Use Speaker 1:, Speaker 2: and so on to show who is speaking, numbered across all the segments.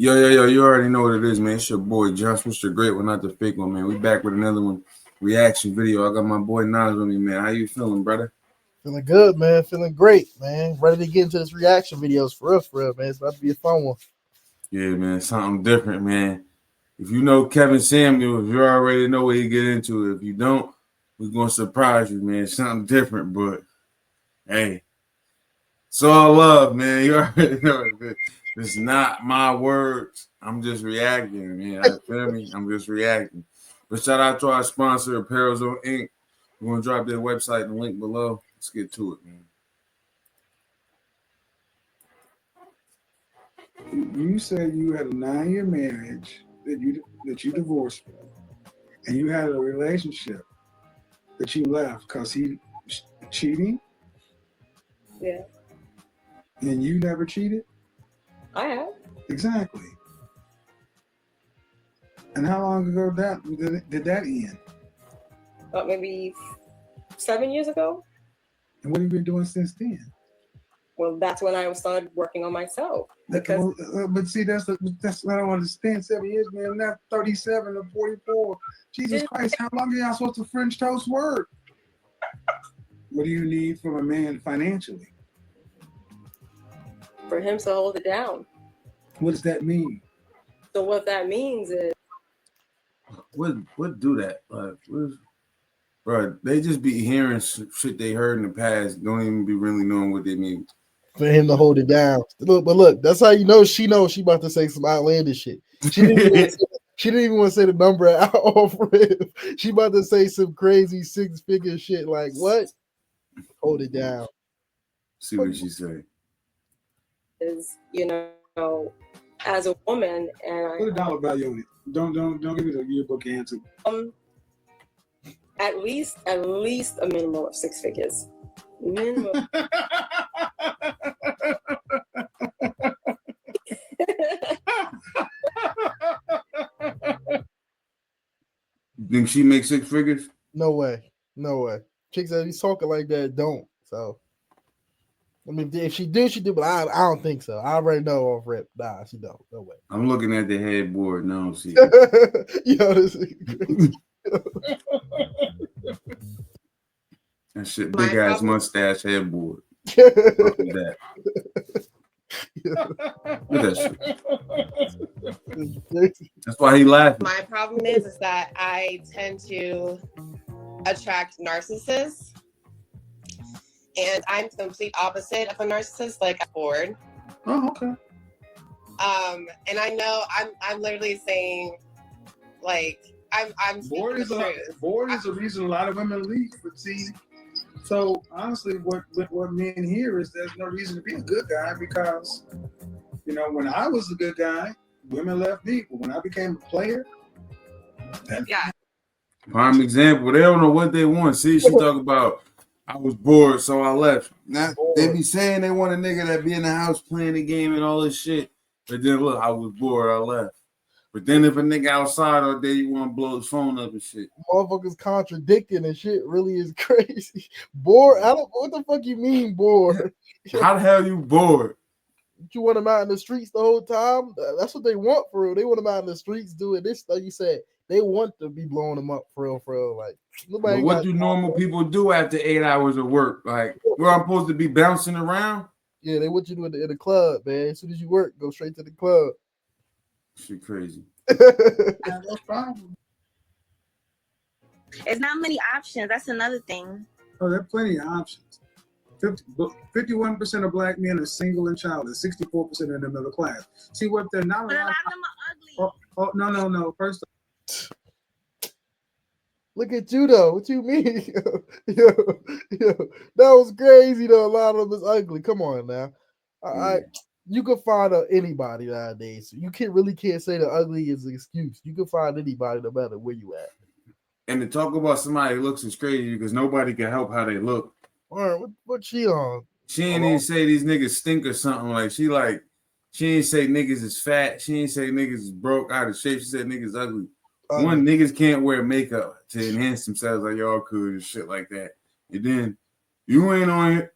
Speaker 1: Yo, you already know what it is, man. It's your boy, Josh, Mr. Great One, not the fake one, man. We back with another one, reaction video. I got my boy Nas with me, man. How you feeling, brother?
Speaker 2: Feeling good, man. Feeling great, man. Ready to get into this reaction videos for real, man. It's about to be a fun one.
Speaker 1: Yeah, man, something different, man. If you know Kevin Samuels, you already know what he get into. If you don't, we're going to surprise you, man. Something different, but hey, it's all love, man. You already know it. It's not my words. I'm just reacting, man. You feel me? I'm just reacting. But shout out to our sponsor, Apparel Zone Inc. We're going to drop their website in the link below. Let's get to it, man.
Speaker 3: You said you had a 9-year marriage that you divorced, and you had a relationship that you left because he cheating.
Speaker 4: Yeah,
Speaker 3: And you never cheated.
Speaker 4: I have.
Speaker 3: Exactly. And how long ago did that end?
Speaker 4: About maybe 7 years ago.
Speaker 3: And what have you been doing since then?
Speaker 4: Well, that's when I started working on myself. Because
Speaker 3: But see, that's what I don't understand. 7 years, man. I'm not 37 or 44. Jesus Christ, how long are y'all supposed to French toast work? What do you need from a man financially?
Speaker 4: for him to hold it down.
Speaker 3: What does that mean?
Speaker 4: So what that means is,
Speaker 1: What do that? Bro, they just be hearing shit they heard in the past, don't even be really knowing what they mean.
Speaker 2: For him to hold it down. Look, that's how you know she about to say some outlandish shit. She didn't even want to say the number out off rip. She about to say some crazy 6-figure shit like what? Hold it down.
Speaker 1: See what she say.
Speaker 4: you know, as a woman, and
Speaker 3: Put a dollar value on it. Don't give me the yearbook answer.
Speaker 4: At least a minimum of 6 figures. Minimum.
Speaker 1: Think she makes 6 figures?
Speaker 2: No way. Chicks that be talking like that don't. So I mean, if she do, but I don't think so. I already know off rip. Nah, she don't. No way.
Speaker 1: I'm looking at the headboard now. See,
Speaker 2: yo, this is crazy.
Speaker 1: that shit, big ass mustache headboard.
Speaker 2: Yeah.
Speaker 1: Look at that. Look at that shit. That's why he laughing.
Speaker 5: My problem is that I tend to attract narcissists. And I'm the complete opposite of a narcissist, like I'm bored.
Speaker 3: Oh, okay.
Speaker 5: And I know I'm literally saying, like, I'm
Speaker 3: bored is a reason a lot of women leave. But see, so honestly, what men hear is there's no reason to be a good guy because, you know, when I was a good guy, women left me. But when I became a player,
Speaker 5: yeah.
Speaker 1: Prime example, they don't know what they want. See, she talk about I was bored, so I left. Now they be saying they want a nigga that be in the house playing the game and all this shit. But then look, I was bored, I left. But then if a nigga outside all day, you want to blow his phone up and shit.
Speaker 2: Motherfuckers contradicting and shit really is crazy. Bored? What the fuck you mean bored?
Speaker 1: How the hell you bored?
Speaker 2: You want them out in the streets the whole time? That's what they want for real. They want them out in the streets doing this. Like you said, they want to be blowing them up for real. Like nobody.
Speaker 1: But what do normal people do after 8 hours of work? Like, where I'm supposed to be bouncing around?
Speaker 2: Yeah, they want you to in the club, man. As soon as you work, go straight to the club.
Speaker 1: Shit crazy.
Speaker 3: no problem.
Speaker 6: There's not many options. That's another thing.
Speaker 3: Oh, there are plenty of options. 51% of black men are single and childless. 64% are in the middle class. See what they're not.
Speaker 6: But a lot of them are ugly.
Speaker 3: No. First,
Speaker 2: look at you though. What you mean? yo, that was crazy though. A lot of them is ugly. Come on now. You can find anybody nowadays. You can't say the ugly is an excuse. You can find anybody no matter where you at.
Speaker 1: And to talk about somebody who looks is crazy because nobody can help how they look.
Speaker 2: What she on?
Speaker 1: She ain't even say these niggas stink or something. Like she ain't say niggas is fat. She ain't say niggas is broke out of shape. She said niggas ugly. One, niggas can't wear makeup to enhance themselves like y'all could and shit like that. And then you ain't on it.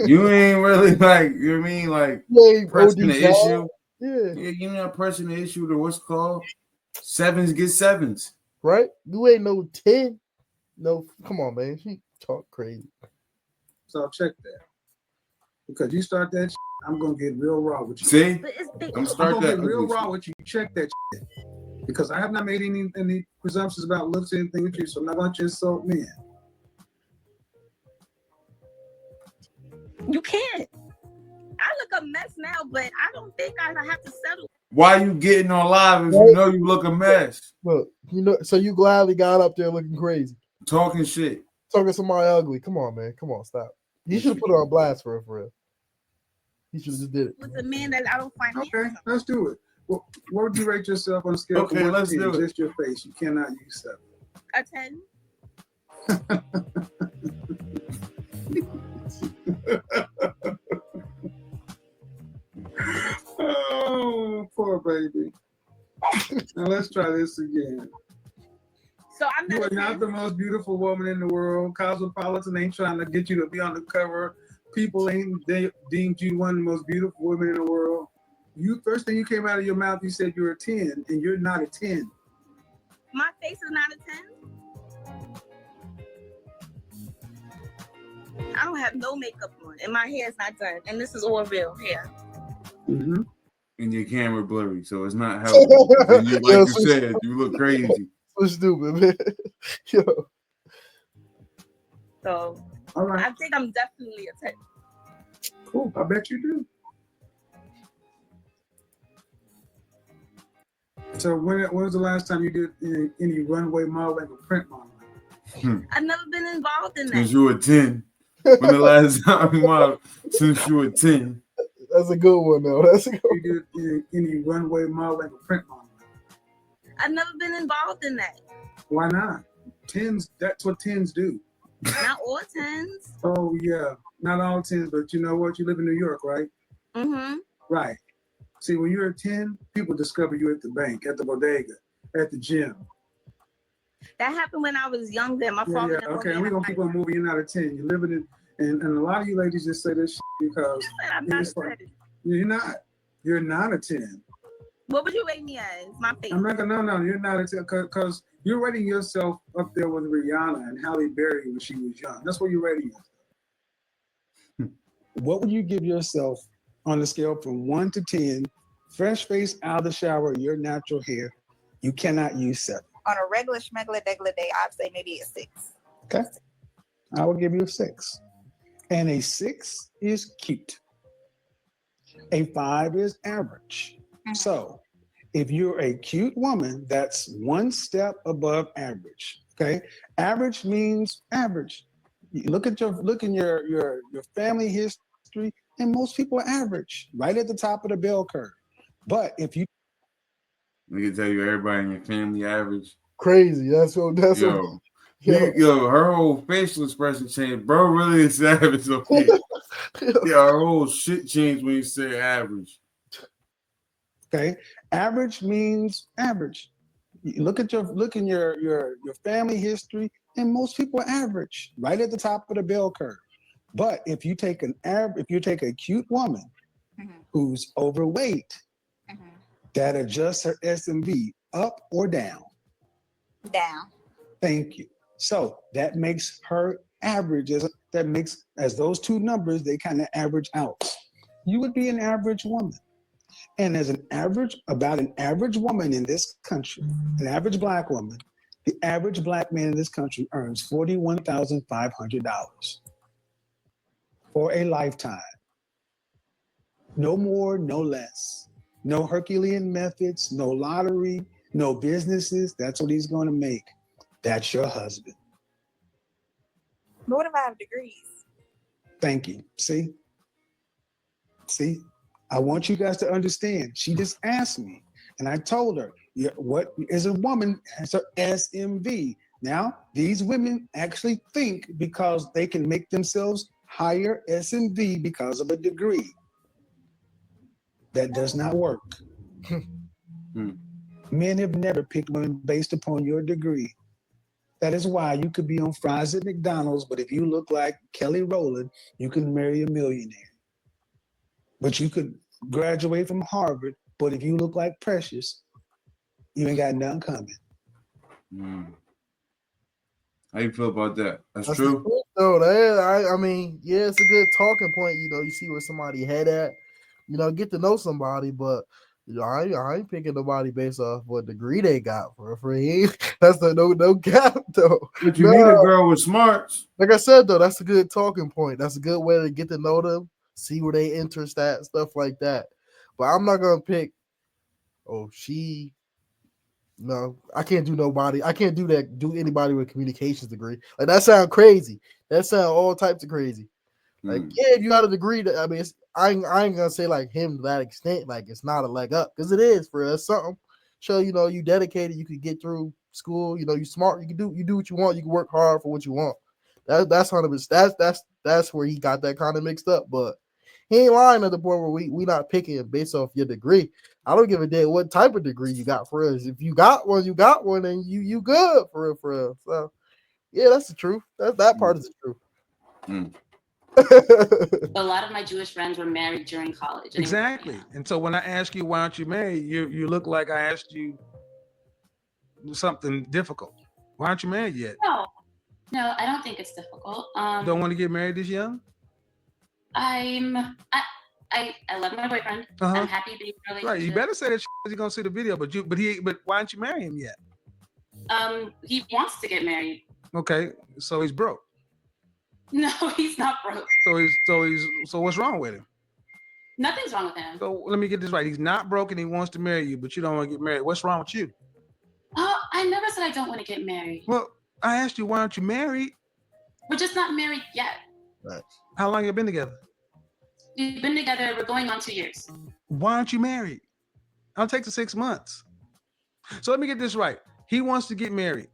Speaker 1: You ain't really like, you know what I mean? Like
Speaker 2: Yeah,
Speaker 1: pressing
Speaker 2: OD
Speaker 1: the
Speaker 2: dog.
Speaker 1: issue.
Speaker 2: Yeah,
Speaker 1: Yeah, you're not pressing the issue to what's called sevens get sevens.
Speaker 2: right. You ain't no 10. No, come on, man. She talk crazy.
Speaker 3: So check that. Because you start that shit, I'm gonna get real raw with you.
Speaker 1: See?
Speaker 6: But it's big.
Speaker 1: I'm
Speaker 3: I'm
Speaker 1: start
Speaker 3: gonna
Speaker 1: that
Speaker 3: get real
Speaker 1: ugly
Speaker 3: raw
Speaker 1: shit.
Speaker 3: with you. Check that shit. Because I have not made any presumptions about looks or anything with you, so I'm not gonna just insult men.
Speaker 6: You can't. I look a mess now, but I don't think I have to settle.
Speaker 1: Why you getting on live if you know you look a mess?
Speaker 2: Look, you know, so you gladly got up there looking crazy,
Speaker 1: Talking shit.
Speaker 2: talking to somebody ugly. Come on, man. Come on, stop. He should have put her on blast for real. He should have just did it.
Speaker 6: With a man that I don't find
Speaker 3: Okay,
Speaker 6: handsome.
Speaker 3: let's do it. Well, what would you rate yourself on a scale
Speaker 1: Okay,
Speaker 3: from 1
Speaker 1: let's
Speaker 3: to 10?
Speaker 1: do it.
Speaker 3: Just your face. You cannot use 7.
Speaker 6: A 10.
Speaker 3: Oh, poor baby. Now let's try this again.
Speaker 6: So I'm
Speaker 3: You
Speaker 6: not
Speaker 3: are
Speaker 6: a 10.
Speaker 3: not the most beautiful woman in the world. Cosmopolitan ain't trying to get you to be on the cover. People ain't deemed you one of the most beautiful women in the world. You first thing you came out of your mouth, you said you're a 10, and you're not a 10.
Speaker 6: My face is not a 10. I don't have no makeup on, and my hair is not done, and this is all real hair.
Speaker 3: Mm-hmm.
Speaker 1: And your camera blurry, so it's not helping. And you, like
Speaker 2: Yo,
Speaker 1: you
Speaker 2: so
Speaker 1: said, you look crazy.
Speaker 2: So stupid, man. Yo,
Speaker 6: So
Speaker 3: All right,
Speaker 6: I think I'm definitely a 10.
Speaker 3: cool. I bet you do. So when was the last time you did any runway modeling or print modeling?
Speaker 6: I've never been involved in
Speaker 1: Since
Speaker 6: that.
Speaker 1: you were 10. When the last time you modeled, since you were 10.
Speaker 2: that's a good one, though. That's a good one.
Speaker 3: You did any runway modeling or print modeling?
Speaker 6: I've never been involved in that.
Speaker 3: Why not? 10s, that's what 10s do.
Speaker 6: Not all 10s.
Speaker 3: Oh yeah, not all 10s, but you know what? You live in New York, right?
Speaker 6: Mm-hmm.
Speaker 3: Right. See, when you're a 10, people discover you at the bank, at the bodega, at the gym.
Speaker 6: That happened when I was younger. My
Speaker 3: Yeah,
Speaker 6: father
Speaker 3: yeah.
Speaker 6: didn't want
Speaker 3: Okay,
Speaker 6: me
Speaker 3: and we're
Speaker 6: in
Speaker 3: gonna
Speaker 6: a
Speaker 3: keep on moving. You're not a 10. You're living in, and a lot of you ladies just say this shit because
Speaker 6: I'm not a
Speaker 3: it's
Speaker 6: 10.
Speaker 3: like, you're not. You're not a 10.
Speaker 6: What would you rate me as? My face.
Speaker 3: I'm not gonna, no, you're not a 10 because you're rating yourself up there with Rihanna and Halle Berry when she was young. That's what you're rating yourself. What would you give yourself on the scale from 1 to 10? Fresh face, out of the shower, your natural hair. You cannot use 7.
Speaker 7: On a regular schmegular degular day, I'd say maybe a 6.
Speaker 3: Okay. I will give you a 6. And a 6 is cute. A 5 is average.
Speaker 7: Mhm.
Speaker 3: So if you're a cute woman, that's one step above average. Okay. Average means average. You look at your family history, and most people are average, right at the top of the bell curve. But if you
Speaker 1: I can tell you everybody in your family average.
Speaker 2: Crazy. That's what.
Speaker 1: Yo, her whole facial expression changed. Bro really is savage, okay? Yeah, her whole shit changed when you say average.
Speaker 3: Okay, average means average. You look at your family history, and most people are average, right at the top of the bell curve. But if you take a cute woman
Speaker 7: Mhm.
Speaker 3: who's overweight,
Speaker 7: Mhm.
Speaker 3: that adjusts her SMV up or down.
Speaker 7: Down.
Speaker 3: Thank you. So that makes her average. As those two numbers, they kind of average out. You would be an average woman. And as an average woman in this country, an average black woman, the average black man in this country earns $41,500 for a lifetime. No more, no less. No Herculean methods, no lottery, no businesses. That's what he's going to make. That's your husband.
Speaker 7: But what if I have degrees?
Speaker 3: Thank you. See? I want you guys to understand. She just asked me, and I told her, what is a woman has her SMV. Now, these women actually think because they can make themselves higher SMV because of a degree. That does not work. Men have never picked women based upon your degree. That is why you could be on fries at McDonald's, but if you look like Kelly Rowland, you can marry a millionaire. But you could graduate from Harvard, but if you look like Precious, you ain't got nothing coming.
Speaker 1: How you feel about that? That's
Speaker 2: That's
Speaker 1: true.
Speaker 2: though. I mean, yeah, it's a good talking point. You know, you see where somebody head at. You know, get to know somebody, but you know, I ain't picking nobody based off what degree they got for he. That's no gap though.
Speaker 1: But you need a girl with smarts.
Speaker 2: Like I said though, that's a good talking point. That's a good way to get to know them, see where they interest at, stuff like that. But I'm not gonna pick. Oh, no, I can't do nobody. I can't do that. Do anybody with a communications degree? Like that sound crazy. That sound all types of crazy. Like yeah, if you got a degree, that I mean, I ain't gonna say like him to that extent. Like it's not a leg up because it is for us something. Show you know you dedicated. You could get through school. You know you smart. You do what you want. You can work hard for what you want. That's 100%. That's where he got that kind of mixed up. But he ain't lying at the point where we not picking based off your degree. I don't give a damn what type of degree you got for us. If you got one, you got one, and you good for real. So yeah, that's the truth. That part is the truth.
Speaker 8: A lot of my Jewish friends were married during college.
Speaker 3: Exactly. And so when I ask you why aren't you married, you look like I asked you something difficult. Why aren't you married yet?
Speaker 8: No, I don't think it's difficult.
Speaker 3: Don't want to get married this young?
Speaker 8: I love my boyfriend. I'm happy being in a relationship.
Speaker 3: Right. You better say that he's gonna see the video, but why aren't you marrying him yet?
Speaker 8: He wants to get married.
Speaker 3: Okay, so he's broke.
Speaker 8: No, he's not broke.
Speaker 3: So what's wrong with him?
Speaker 8: Nothing's wrong with him.
Speaker 3: So let me get this right. He's not broke and he wants to marry you, but you don't want to get married. What's wrong with you?
Speaker 8: Oh, I never said I don't want to get married.
Speaker 3: Well, I asked you why aren't you married?
Speaker 8: We're just not married yet.
Speaker 2: Right.
Speaker 3: How long have you been together?
Speaker 8: We've been together. We're going on 2 years.
Speaker 3: Why aren't you married? I'll take the 6 months. So let me get this right. He wants to get married.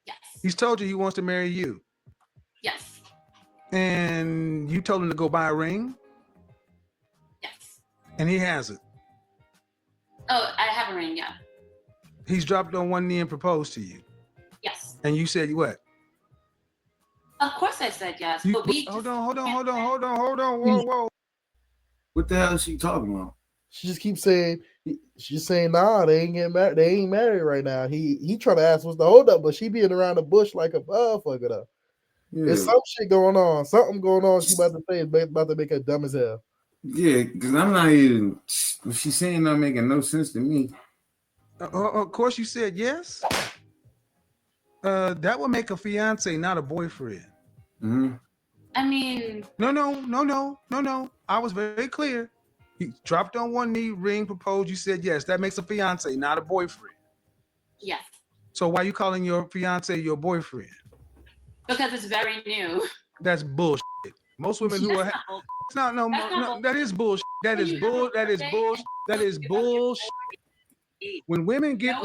Speaker 8: Yes.
Speaker 3: He's told you he wants to marry you.
Speaker 8: Yes.
Speaker 3: And you told him to go buy a ring?
Speaker 8: Yes.
Speaker 3: And he hasn't.
Speaker 8: Oh, I have a ring, yeah.
Speaker 3: He's dropped on one knee and proposed to you.
Speaker 8: Yes.
Speaker 3: And you said what?
Speaker 8: Of course I said yes. But
Speaker 3: hold on. Whoa.
Speaker 1: What the hell is she talking about?
Speaker 2: She just keeps saying, nah, they ain't getting married. They ain't married right now. He trying to ask what's the hold up, but she being around the bush like a motherfucker though. Yeah. There's some shit going on. Something going on. She about to say is about to make her dumb as hell.
Speaker 1: Yeah, because I'm not even. What she's saying not making no sense to me.
Speaker 3: Of course, you said yes. That would make a fiance, not a boyfriend.
Speaker 1: Mm-hmm.
Speaker 8: I mean,
Speaker 3: no. I was very clear. He dropped on one knee, ring, proposed. You said yes. That makes a fiance, not a boyfriend.
Speaker 8: Yes.
Speaker 3: So why are you calling your fiance your boyfriend?
Speaker 8: Because it's very new.
Speaker 3: That's bullshit. Most women who are no, that is bullshit. That is bullshit. When women get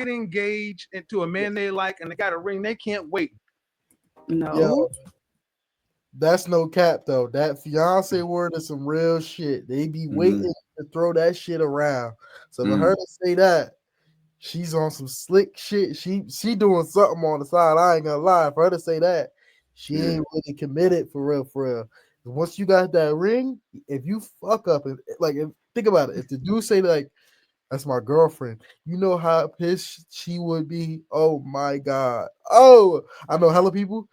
Speaker 3: engaged into a man they like and they got a ring, they can't wait.
Speaker 4: No.
Speaker 2: Yo, that's no cap though. That fiance word is some real shit. They be waiting to throw that shit around. So for her to say that, she's on some slick shit. She doing something on the side. I ain't gonna lie. For her to say that, she ain't really committed for real. Once you got that ring, if you fuck up and think about it, if the dude say like, that's my girlfriend, you know how pissed she would be. Oh my god. Oh, I know hella people.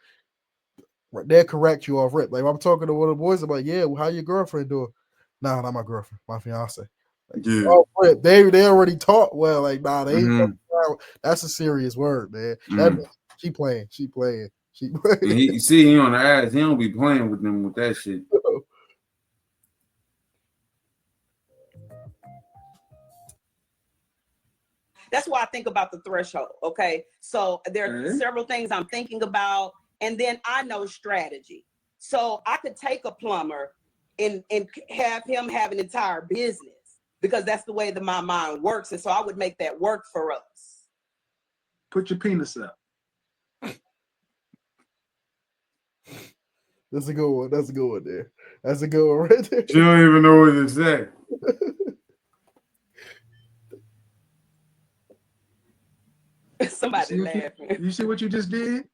Speaker 2: They'll correct you off rip. Like I'm talking to one of the boys, I'm like, yeah, well, how your girlfriend doing? Nah, not my girlfriend, my fiance. Like, oh, rip. They already taught well. Like, nah, they ain't. That's a serious word, man. That she playing.
Speaker 1: And you see, he on the ass. He don't be playing with them with that shit.
Speaker 9: That's why I think about the threshold. Okay, so there are several things I'm thinking about, and then I know strategy. So I could take a plumber and have him have an entire business because that's the way that my mind works, and so I would make that work for us.
Speaker 3: Put your penis up.
Speaker 2: That's a good one. That's a good one there. That's a good one right there.
Speaker 1: You don't even know what to say.
Speaker 9: Somebody laughing.
Speaker 3: You see what you just did?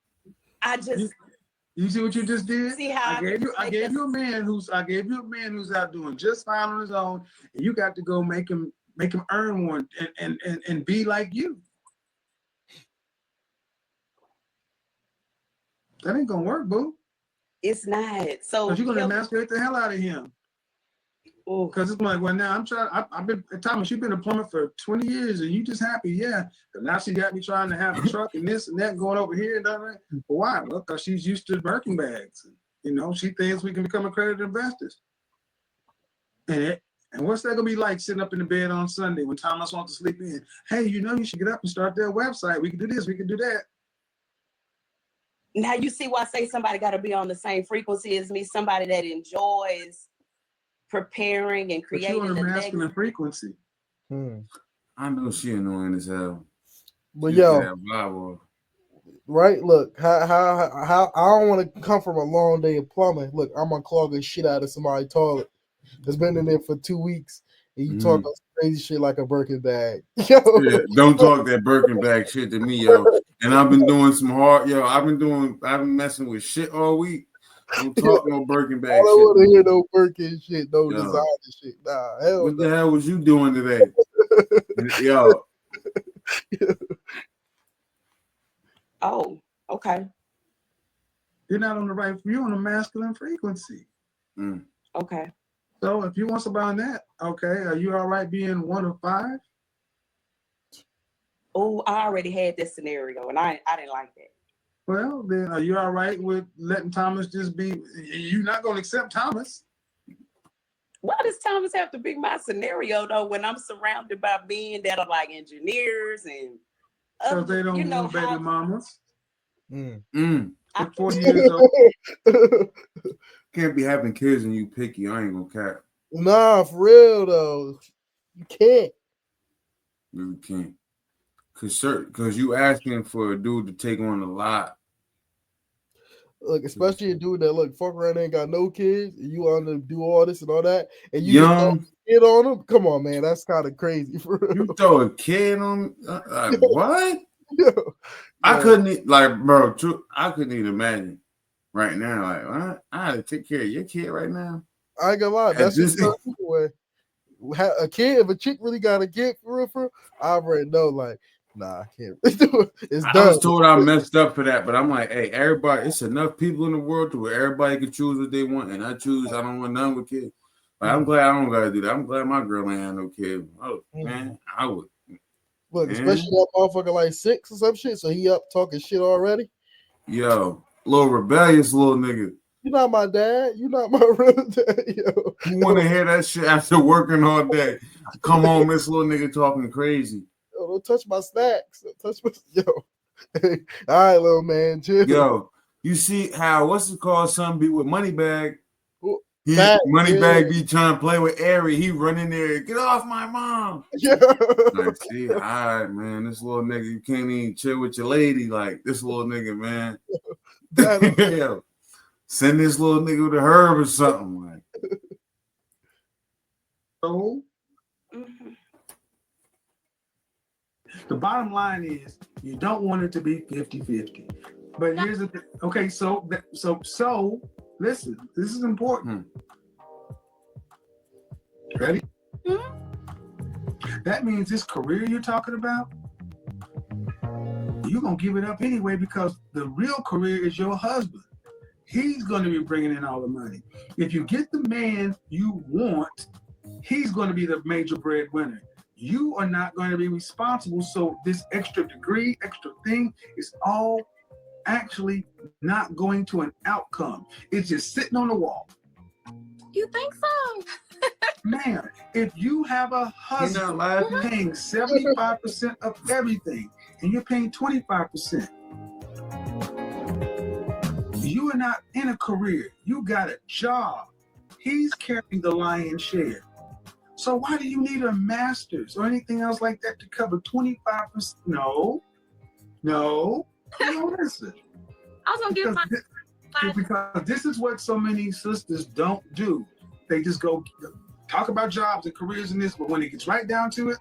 Speaker 3: You see what you just did?
Speaker 9: See how
Speaker 3: I gave you a man who's out doing just fine on his own, and you got to go make him earn one and be like you. That ain't gonna work, boo.
Speaker 9: It's not. So
Speaker 3: you're gonna emasculate the hell out of him. Because it's like, well, now I've been, Thomas, you've been a plumber for 20 years and you just happy, yeah. But now she got me trying to have a truck and this and that going over here and that. Well, why? Well, because she's used to Birkin bags. You know, she thinks we can become accredited investors. And what's that gonna be like sitting up in the bed on Sunday when Thomas wants to sleep in? Hey, you know, you should get up and start their website. We can do this, we can do that.
Speaker 9: Now you see why I say somebody got to be on the same frequency as me, somebody that enjoys preparing and creating.
Speaker 3: But you're on a masculine frequency.
Speaker 1: I know she annoying as hell.
Speaker 2: But yo, right? Look, how I don't want to come from a long day of plumbing. Look, I'm gonna clog the shit out of somebody's toilet that's been in there for 2 weeks, and you talk crazy shit like a Birkin bag. Yo.
Speaker 1: Yeah, don't talk that Birkin bag shit to me, yo. And I've been doing some hard, yo. I've been messing with shit all week. Don't talk no Birkin bag shit. I don't
Speaker 2: want to hear no Birkin shit, no designer shit. Nah, hell
Speaker 1: what the hell was you doing today? Yo.
Speaker 9: Oh, okay.
Speaker 3: You're not on the right, you're on a masculine frequency.
Speaker 9: Okay.
Speaker 3: So if you want somebody on that, okay, are you all right being 1 of 5?
Speaker 9: Oh, I already had this scenario and I didn't like that.
Speaker 3: Well, then are you all right with letting Thomas just be, you're not going to accept Thomas?
Speaker 9: Why does Thomas have to be my scenario though when I'm surrounded by men that are like engineers and
Speaker 3: because they don't want baby mamas. 40
Speaker 2: years
Speaker 1: old. Can't be having kids and you picky. I ain't gonna cap.
Speaker 2: Nah, for real though. You can't.
Speaker 1: You can't. Cause you asking for a dude to take on a lot.
Speaker 2: Look, especially a dude that look fuck around ain't got no kids, and you want to do all this and all that, and you young kid on him. Come on, man, that's kind of crazy. For real.
Speaker 1: You throw a kid on like, what? I couldn't bro. I couldn't even imagine right now. Like, what? I had to take care of your kid right now.
Speaker 2: I ain't gonna lie, that's just way. A kid, if a chick really got a kid for real, I already know. Like, nah, I can't do it. It's done.
Speaker 1: I was told I messed up for that, but I'm like, hey, everybody, it's enough people in the world to where everybody can choose what they want, and I don't want none with kids. But I'm glad I don't gotta do that. I'm glad my girl ain't had no kid. Oh man, I would.
Speaker 2: Look, especially that motherfucker like 6 or some shit, so he up talking shit already.
Speaker 1: Yo, little rebellious little nigga.
Speaker 2: You're not my dad. You're not my real dad. Yo.
Speaker 1: You want to hear that shit after working all day? Come home, this little nigga talking crazy.
Speaker 2: Yo, don't touch my snacks. Don't touch my Hey, all right, little man. Chill.
Speaker 1: Yo, you see how what's it called? Son be with Moneybag.
Speaker 2: Moneybag
Speaker 1: be trying to play with Ari. He run in there. Get off my mom.
Speaker 2: Yeah.
Speaker 1: Like, see, all right, man. This little nigga, you can't even chill with your lady. Like this little nigga, man. Yo, send this little nigga with a herb or something. Like.
Speaker 3: So, the bottom line is you don't want it to be 50-50. But here's the thing. Okay, so listen, this is important. Ready? That means this career you're talking about, you're going to give it up anyway because the real career is your husband. He's going to be bringing in all the money. If you get the man you want, he's going to be the major breadwinner. You are not going to be responsible. So this extra degree, extra thing is all actually not going to an outcome. It's just sitting on the wall.
Speaker 6: You think so?
Speaker 3: Man, if you have a husband paying 75% of everything and you're paying 25%, you are not in a career. You got a job. He's carrying the lion's share. So why do you need a master's or anything else like that to cover 25%? No. Listen.
Speaker 6: I was gonna give my
Speaker 3: because this is what so many sisters don't do. They just go talk about jobs and careers and this, but when it gets right down to it,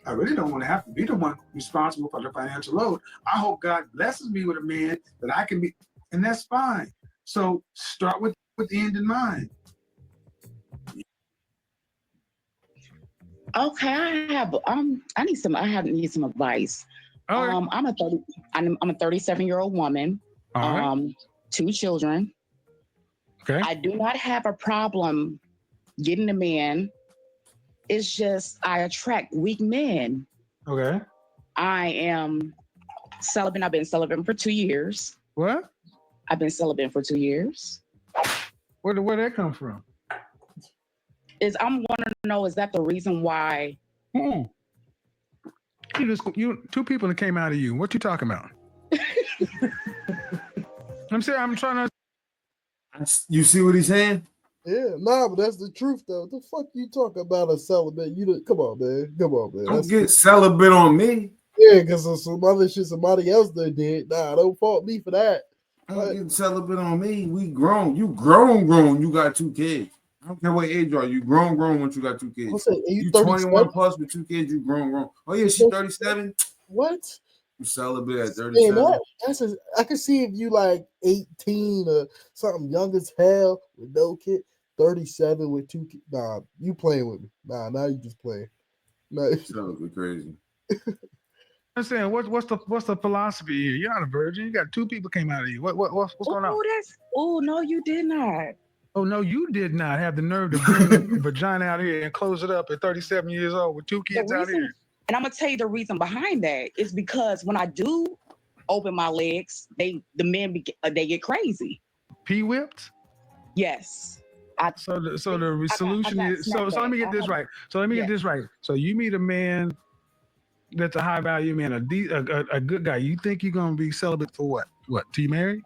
Speaker 3: I really don't want to have to be the one responsible for the financial load. I hope God blesses me with a man that I can be, and that's fine. So start with the end in mind.
Speaker 10: Okay, I need some advice.
Speaker 11: Right.
Speaker 10: I'm a 37-year-old woman.
Speaker 11: Right.
Speaker 10: 2 children.
Speaker 11: Okay.
Speaker 10: I do not have a problem getting a man. It's just I attract weak men.
Speaker 11: Okay.
Speaker 10: I am celibate. I've been celibate for 2 years.
Speaker 11: What?
Speaker 10: I've been celibate for 2 years.
Speaker 11: Where that come from?
Speaker 10: I'm wanting to know, is that the reason why?
Speaker 11: You 2 people that came out of you. What you talking about? I'm trying to.
Speaker 1: You see what he's saying?
Speaker 2: Yeah, nah, but that's the truth though. The fuck you talk about a celibate? Come on, man.
Speaker 1: Don't get celibate on me.
Speaker 2: Yeah, because of some other shit somebody else did. Nah, don't fault me for that.
Speaker 1: Don't get celibate on me. We grown. You grown. You got 2 kids. I don't care what age you are. You grown once you got 2 kids.
Speaker 2: You
Speaker 1: 21 plus with 2 kids, you grown. Oh yeah, she's 37.
Speaker 2: What?
Speaker 1: You celibate at 37.
Speaker 2: Man, I can see if you like 18 or something young as hell with no kid. 37 with 2 kids. Nah, you playing with me. Nah, now you just playing. Nah.
Speaker 1: Celibate crazy.
Speaker 11: I'm saying, what's the philosophy here? You're not a virgin. You got 2 people came out of you. What's going on?
Speaker 10: No, you did not.
Speaker 11: Oh no, you did not have the nerve to bring the vagina out here and close it up at 37 years old with 2 kids out here.
Speaker 10: And I'm gonna tell you the reason behind that is because when I do open my legs, the men they get crazy.
Speaker 11: P whipped?
Speaker 10: Yes.
Speaker 11: So the solution is so let me get this right. So you meet a man that's a high value man, a good guy. You think you're gonna be celibate for what? What? Till you married?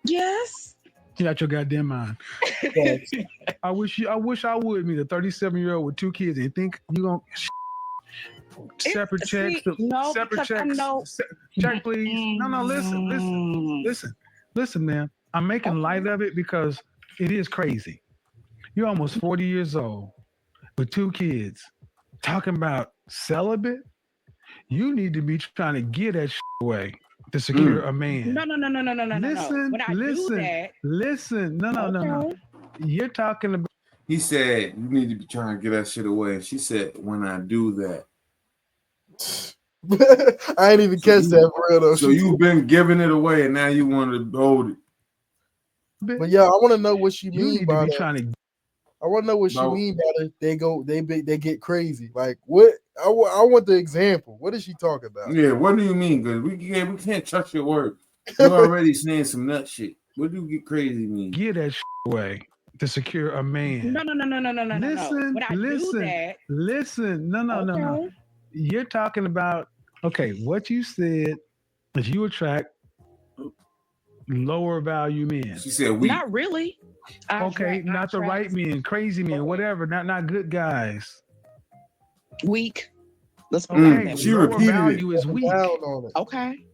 Speaker 10: Yes.
Speaker 11: You got your goddamn mind. I wish I would meet a 37-year-old with 2 kids and think you gonna separate checks. Separate checks. Check, please. No. Listen, man. I'm making light of it because it is crazy. You're almost 40 years old with 2 kids, talking about celibate. You need to be trying to get that away to secure a man.
Speaker 10: No.
Speaker 11: Listen. No. You're talking about.
Speaker 1: He said you need to be trying to get that shit away. And she said, when I do that.
Speaker 2: I ain't even catch that for real though.
Speaker 1: So you've been giving it away and now you want to hold it.
Speaker 2: But yeah, I want to know what she mean by
Speaker 11: that.
Speaker 2: I want to know what she mean by that. They get crazy. Like what? I want the example. What is she talking about?
Speaker 1: Yeah, what do you mean? Because we can't trust your word. You're already saying some nut shit. What do you get crazy mean?
Speaker 11: Get that away to secure a man.
Speaker 10: No.
Speaker 11: Listen.
Speaker 10: When I do that,
Speaker 11: listen. No. You're talking about what you said is you attract lower value men.
Speaker 1: She said we.
Speaker 10: Not really.
Speaker 11: Not the right men, crazy men, whatever. Not good guys.
Speaker 10: Weak.
Speaker 11: Let's she
Speaker 1: lower
Speaker 11: value is weak.
Speaker 10: Okay.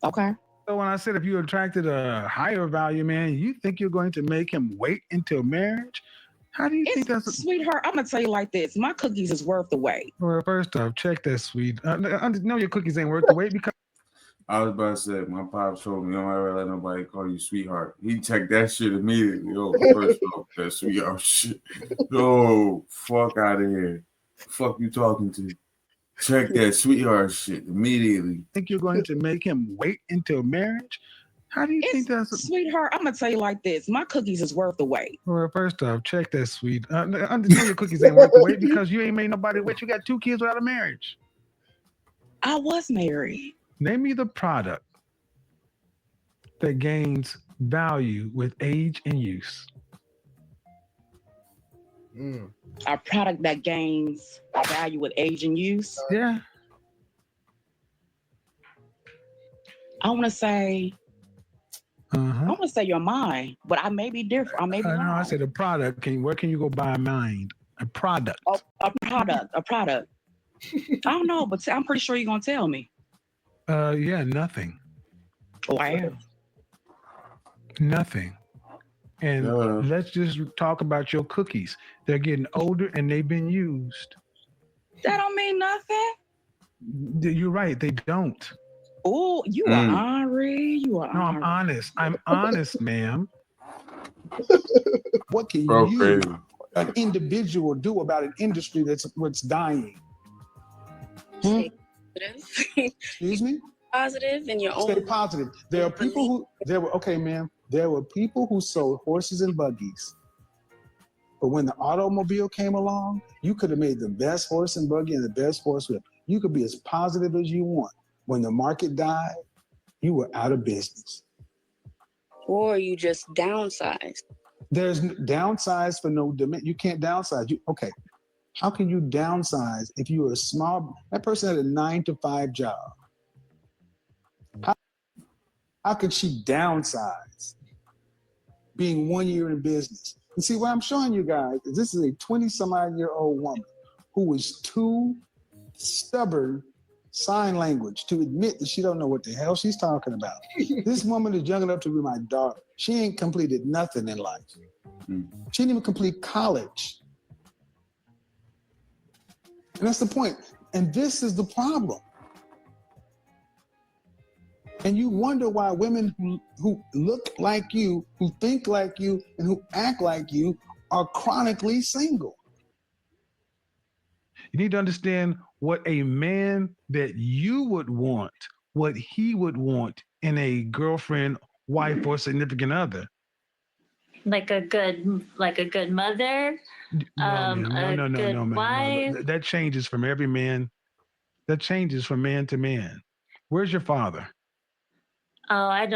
Speaker 11: So when I said if you attracted a higher value man, you think you're going to make him wait until marriage? How do you think that's
Speaker 10: sweetheart? I'm gonna tell you like this: my cookies is worth the wait.
Speaker 11: Well, first off, check that sweet. No, your cookies ain't worth the wait because
Speaker 1: I was about to say my pops told me don't ever let nobody call you sweetheart. He checked that shit immediately. First off, that sweetheart shit. Fuck out of here. Fuck you talking to? Check that sweetheart shit immediately.
Speaker 11: Think you're going to make him wait until marriage? How do you think that's
Speaker 10: sweetheart? I'm gonna tell you like this: my cookies is worth the wait.
Speaker 11: Well, first off, check that sweet. I know your cookies ain't worth the wait because you ain't made nobody wait. You got 2 kids without a marriage.
Speaker 10: I was married.
Speaker 11: Name me the product that gains value with age and use.
Speaker 10: A product that gains value with age and use.
Speaker 11: Yeah.
Speaker 10: I want to say. I want to say your mind, but I may be different. I may be wrong.
Speaker 11: I said a product. Where can you go buy a mind? A product.
Speaker 10: A product. I don't know, but I'm pretty sure you're gonna tell me.
Speaker 11: Yeah, nothing.
Speaker 10: Oh, I am.
Speaker 11: Nothing. And let's just talk about your cookies. They're getting older and they've been used.
Speaker 10: That don't mean nothing.
Speaker 11: You're right. They don't.
Speaker 10: Oh, you are Ari. You are.
Speaker 11: No, I'm honest. I'm honest, ma'am.
Speaker 12: What can an individual do about an industry that's dying? Excuse me?
Speaker 6: Positive in your own.
Speaker 12: Stay positive. There are people there were people who sold horses and buggies. But when the automobile came along, you could have made the best horse and buggy and the best horsewhip. You could be as positive as you want. When the market died, you were out of business.
Speaker 6: Or you just downsize.
Speaker 12: There's downsize for no dimension. You can't downsize. How can you downsize if you were a small? That person had a 9-to-5 job. How could she downsize being 1 year in business? And see, what I'm showing you guys is this is a 20-some-odd-year-old woman who was too stubborn, sign language, to admit that she don't know what the hell she's talking about. This woman is young enough to be my daughter. She ain't completed nothing in life. She didn't even complete college. And that's the point. And this is the problem. And you wonder why women who look like you, who think like you, and who act like you are chronically single.
Speaker 11: You need to understand what a man that you would want, what he would want in a girlfriend, wife, or significant other.
Speaker 13: Like a good mother,
Speaker 11: No,
Speaker 13: wife.
Speaker 11: That changes from every man. That changes from man to man. Where's your father?
Speaker 13: Oh, I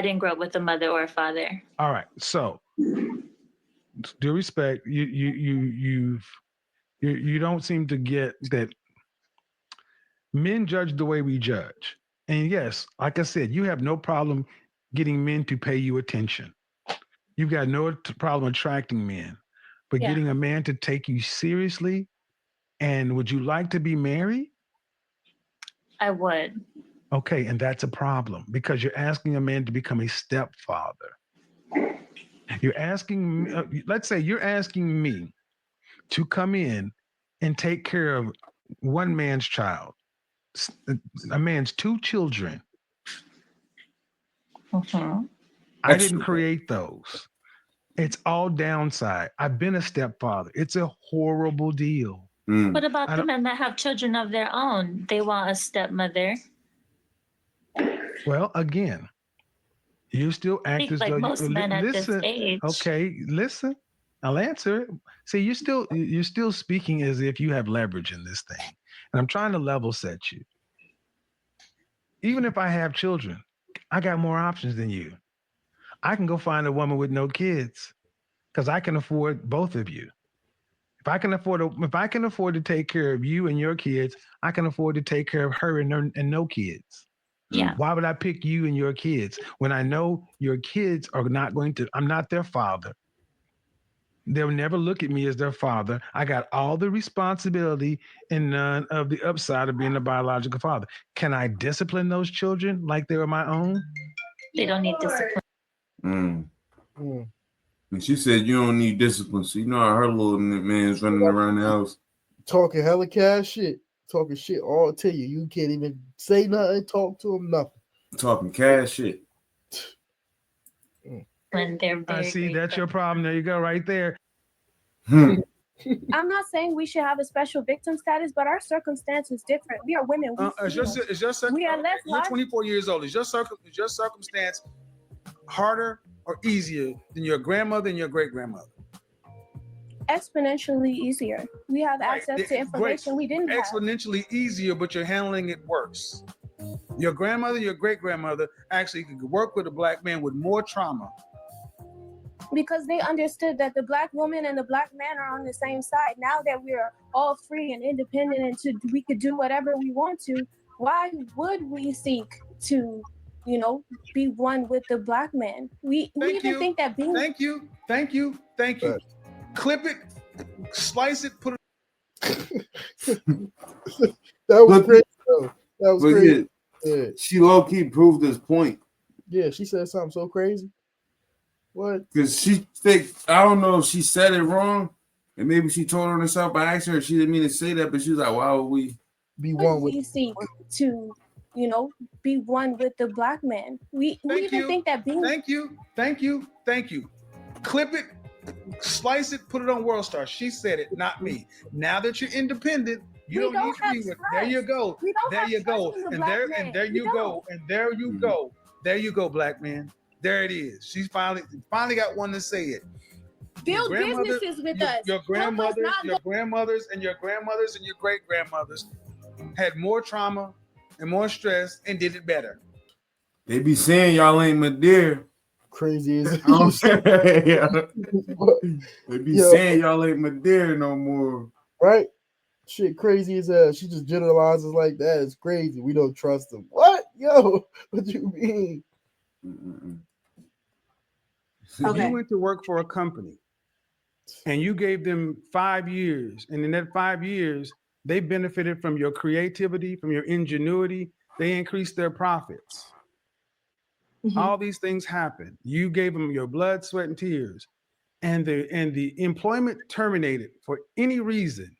Speaker 13: didn't grow up with a mother or a father.
Speaker 11: All right. So due respect, you don't seem to get that men judge the way we judge. And yes, like I said, you have no problem getting men to pay you attention. You've got no problem attracting men, but getting a man to take you seriously. And would you like to be married?
Speaker 13: I would.
Speaker 11: Okay, and that's a problem because you're asking a man to become a stepfather. You're asking, let's say you're asking me to come in and take care of one man's child, a man's 2 children. I didn't create those. It's all downside. I've been a stepfather. It's a horrible deal.
Speaker 13: What about the men that have children of their own? They want a stepmother.
Speaker 11: Well, again, you still act as
Speaker 13: like
Speaker 11: though
Speaker 13: most men at this age.
Speaker 11: Okay, listen. I'll answer it. See, you're still speaking as if you have leverage in this thing. And I'm trying to level set you. Even if I have children, I got more options than you. I can go find a woman with no kids because I can afford both of you. If I can afford to take care of you and your kids, I can afford to take care of her and no kids.
Speaker 13: Yeah.
Speaker 11: Why would I pick you and your kids when I know your kids are not going to, I'm not their father. They'll never look at me as their father. I got all the responsibility and none of the upside of being a biological father. Can I discipline those children like they were my own?
Speaker 13: They don't need discipline.
Speaker 1: And she said you don't need discipline. So you know how her little man's running around the house.
Speaker 2: Talking hella cash shit. Talking shit all to you. You can't even say nothing, talk to him, nothing.
Speaker 1: Talking cash shit.
Speaker 13: When they're
Speaker 11: I see, that's your problem. There you go, right there.
Speaker 14: I'm not saying we should have a special victim status, but our circumstance is different. We are women. We are less.
Speaker 12: You're 24 years old. Is your circumstance harder or easier than your grandmother and your great grandmother?
Speaker 14: Exponentially easier. We have access to information we didn't have.
Speaker 12: Exponentially easier, but you're handling it worse. Your grandmother, your great grandmother actually could work with a black man with more trauma.
Speaker 14: Because they understood that the black woman and the black man are on the same side. Now that we're all free and independent and we could do whatever we want to, why would we seek to, be one with the black man? We even think that being...
Speaker 12: Thank you. Clip it, slice it, put it...
Speaker 2: That was great, though. That was great.
Speaker 1: Yeah, she low-key proved this point.
Speaker 2: Yeah, she said something so crazy. What?
Speaker 1: Because she think, I don't know if she said it wrong, And maybe she told on herself by accident. She didn't mean to say that, but she was like, why would we
Speaker 2: be one with?
Speaker 14: We seek to, be one with the black man. We even think that being.
Speaker 12: Thank you. Clip it, slice it, put it on World Star. She said it, not me. Now that you're independent, you don't need to be with. There you go. There you go. And there you go. And there you go. There you go, black man. There it is. She's finally got one to say it.
Speaker 14: Build businesses with us.
Speaker 12: Your grandmothers, and your great grandmothers had more trauma and more stress and did it better.
Speaker 1: They be saying y'all ain't Madeira.
Speaker 2: Crazy as
Speaker 1: I'm saying, they be saying y'all ain't Madeira no more.
Speaker 2: Right? Shit crazy as hell. She just generalizes like that. It's crazy. We don't trust them. What? Yo, what you mean?
Speaker 12: So you went to work for a company and you gave them 5 years. And in that 5 years, they benefited from your creativity, from your ingenuity. They increased their profits. All these things happen. You gave them your blood, sweat, and tears. And the employment terminated for any reason.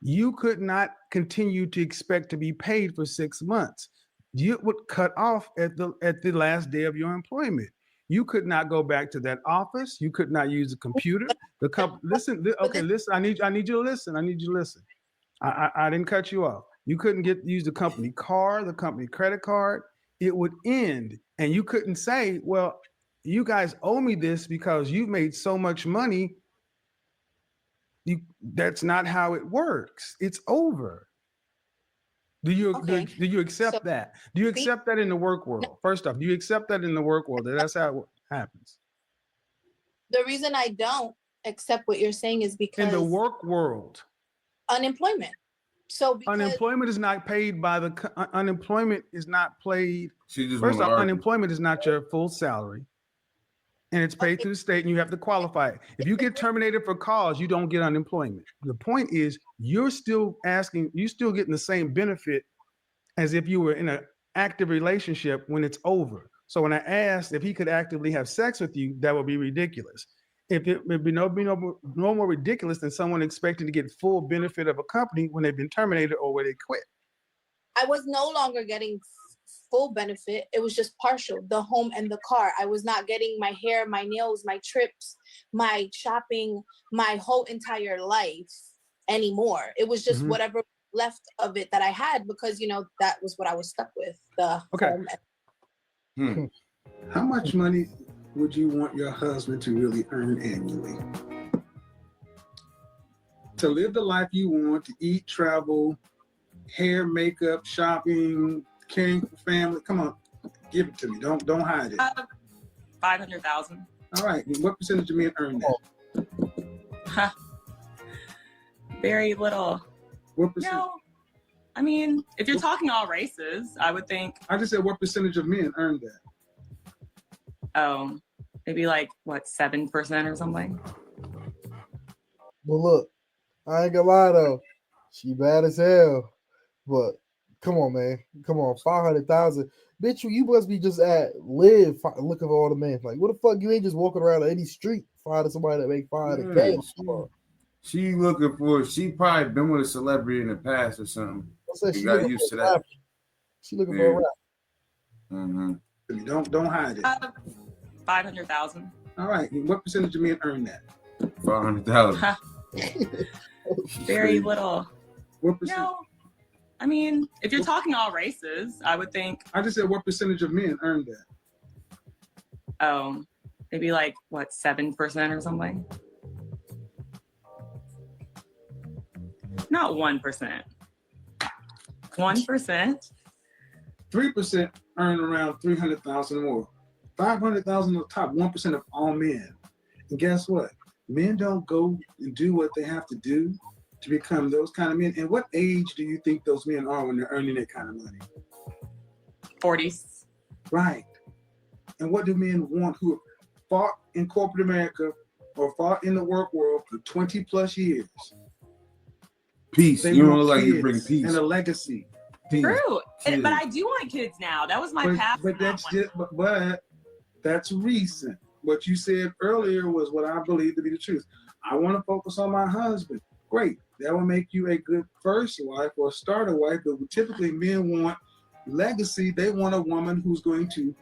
Speaker 12: You could not continue to expect to be paid for 6 months. You would cut off at the last day of your employment. You could not go back to that office. You could not use a computer. Listen. I need you to listen. I didn't cut you off. You couldn't use the company car, the company credit card. It would end, and you couldn't say, "Well, you guys owe me this because you made so much money." That's not how it works. It's over. Do you accept that? Do you accept that in the work world? First off, do you accept that in the work world? That's how it happens.
Speaker 15: The reason I don't accept what you're saying is because
Speaker 12: in the work world,
Speaker 15: unemployment. So
Speaker 12: unemployment is not paid by unemployment is not paid.
Speaker 1: First off,
Speaker 12: unemployment is not your full salary. And it's paid through the state, and you have to qualify. If you get terminated for cause, you don't get unemployment. The point is, you're still getting the same benefit as if you were in an active relationship when it's over. So when I asked if he could actively have sex with you, that would be ridiculous. It would be no more ridiculous than someone expecting to get full benefit of a company when they've been terminated or where they quit.
Speaker 15: I was no longer getting full benefit. It was just partial, the home and the car. I was not getting my hair, my nails, my trips, my shopping, my whole entire life anymore. It was just whatever left of it that I had because, that was what I was stuck with, the home.
Speaker 12: How much money would you want your husband to really earn annually? To live the life you want, to eat, travel, hair, makeup, shopping, caring for family. Come on, give it to me. Don't hide it.
Speaker 16: 500,000.
Speaker 12: All right. What percentage of men earn that?
Speaker 16: Very little.
Speaker 12: What percent?
Speaker 16: No, I mean, if you're talking all races, I would think.
Speaker 12: I just said what percentage of men earn that?
Speaker 16: Oh, maybe 7% or something.
Speaker 2: Well, look, I ain't gonna lie though, she bad as hell, but. Come on, man. Come on, 500,000. Bitch, you must be just looking for all the men. Like, what the fuck? You ain't just walking around any street finding somebody that make 500,000.
Speaker 1: She looking for. She probably been with a celebrity in the past or something.
Speaker 2: She
Speaker 1: got used to that.
Speaker 2: She looking for a rap.
Speaker 12: Don't hide it.
Speaker 16: 500,000.
Speaker 12: All right. What percentage of men earn that?
Speaker 1: 500,000.
Speaker 16: Very little.
Speaker 12: What percent?
Speaker 16: No. I mean, if you're talking all races, I would think.
Speaker 12: I just said what percentage of men earn that?
Speaker 16: Oh, maybe 7% or something. Not 1%. 1%.
Speaker 12: 3% earn around 300,000 more. 500,000 on the top. 1% of all men. And guess what? Men don't go and do what they have to do to become those kind of men. And what age do you think those men are when they're earning that kind of money?
Speaker 16: 40s.
Speaker 12: Right. And what do men want who have fought in corporate America or fought in the work world for 20 plus years?
Speaker 1: Peace. You don't look like you bring peace.
Speaker 12: And a legacy.
Speaker 16: True. But I do want kids now. That was my past.
Speaker 12: But that's recent. What you said earlier was what I believe to be the truth.
Speaker 3: I want to focus on my husband. Great. That will make you a good first wife or starter wife. But typically men want legacy. They want a woman who's going to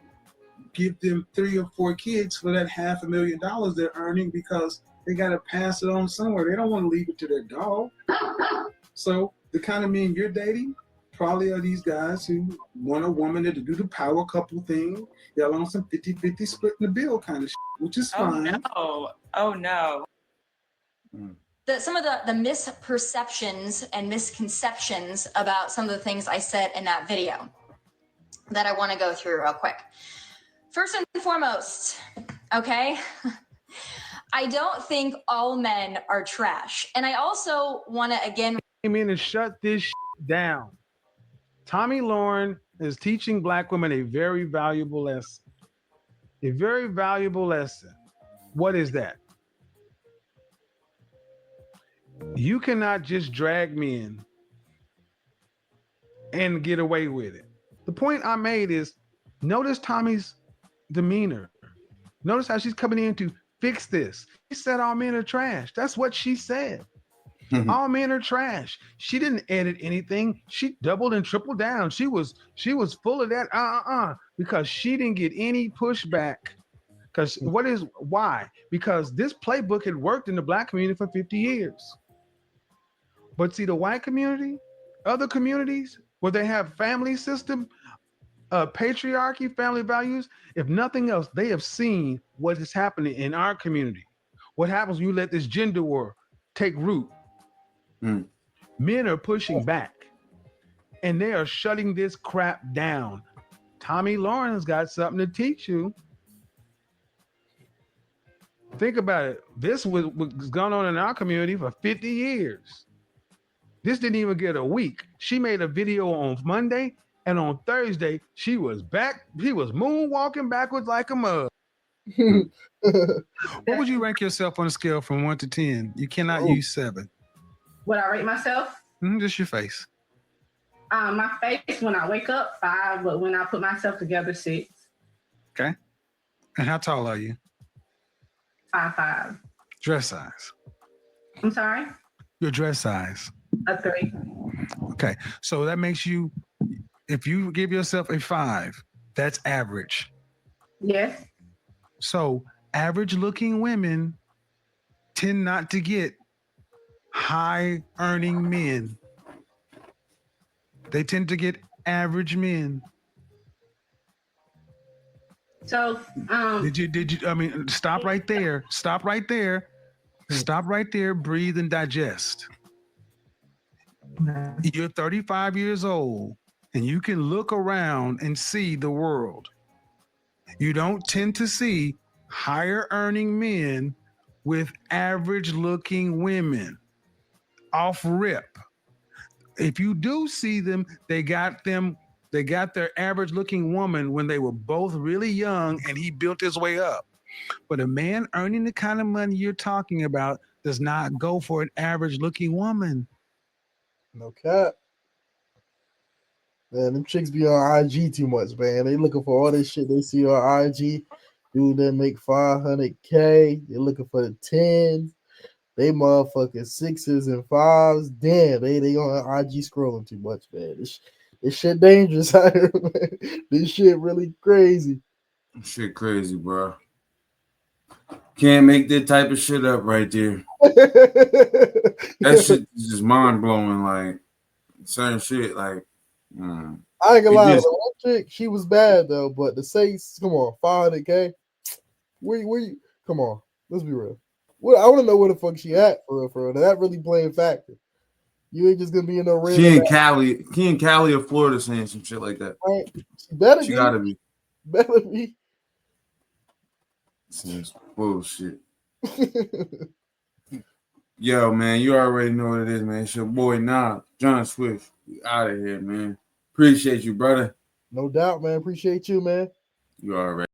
Speaker 3: give them 3 or 4 kids for that $500,000 they're earning, because they got to pass it on somewhere. They don't want to leave it to their dog. So the kind of men you're dating probably are these guys who want a woman to do the power couple thing. Y'all on some 50-50 splitting the bill kind of shit, which is fine.
Speaker 16: Oh no.
Speaker 17: Some of the misperceptions and misconceptions about some of the things I said in that video that I want to go through real quick. First and foremost, okay, I don't think all men are trash. And I also want to again
Speaker 11: came in and shut this down. Tommy Lauren is teaching Black women a very valuable lesson. A very valuable lesson. What is that? You cannot just drag men and get away with it. The point I made is, notice Tommy's demeanor. Notice how she's coming in to fix this. She said all men are trash. That's what she said. All men are trash. She didn't edit anything. She doubled and tripled down. She was full of that because she didn't get any pushback. Because why? Because this playbook had worked in the Black community for 50 years. But see, the white community, other communities where they have family system, patriarchy, family values, if nothing else, they have seen what is happening in our community. What happens when you let this gender war take root? Men are pushing back and they are shutting this crap down. Tommy Lauren's got something to teach you. Think about it. This was going on in our community for 50 years. This didn't even get a week. She made a video on Monday, and on Thursday, she was back. She was moonwalking backwards like a mug.
Speaker 12: What would you rank yourself on a scale from 1 to 10? You cannot use 7.
Speaker 18: Would I rate myself?
Speaker 12: Just your face.
Speaker 18: My face when I wake up, 5, but when I put myself together, 6.
Speaker 12: Okay. And how tall are you?
Speaker 18: 5'5".
Speaker 12: Dress size.
Speaker 18: I'm sorry?
Speaker 12: Your dress size.
Speaker 18: A 3.
Speaker 12: Okay. So that makes you, if you give yourself a 5, that's average.
Speaker 18: Yes.
Speaker 12: So average looking women tend not to get high earning men. They tend to get average men.
Speaker 18: So
Speaker 12: did you I mean, stop right there. Stop right there. Stop right there. Breathe and digest. You're 35 years old and you can look around and see the world. You don't tend to see higher earning men with average looking women off rip. If you do see them, they got their average looking woman when they were both really young and he built his way up. But a man earning the kind of money you're talking about does not go for an average looking woman.
Speaker 2: No cap. Man, them chicks be on IG too much, man. They looking for all this shit they see on IG. Dude that make 500K. They looking for the 10s. They motherfucking 6s and 5s. Damn, they on IG scrolling too much, man. This shit dangerous out here, man. This shit really crazy.
Speaker 1: Shit crazy, bro. Can't make that type of shit up right there. That shit is just mind blowing. Like certain shit, like
Speaker 2: I ain't gonna lie. The one chick, she was bad though, but the Saints, come on, 500K. Where you? Come on, let's be real. I want to know where the fuck she at for real. That really playing factor. You ain't just gonna be in no random.
Speaker 1: She in Cali or Florida saying some shit like that.
Speaker 2: Right. She
Speaker 1: gotta be.
Speaker 2: Better be.
Speaker 1: Seems bullshit. Yo, man, you already know what it is, man. It's your boy John Swift. We out of here, man. Appreciate you, brother.
Speaker 2: No doubt, man. Appreciate you, man.
Speaker 1: You already.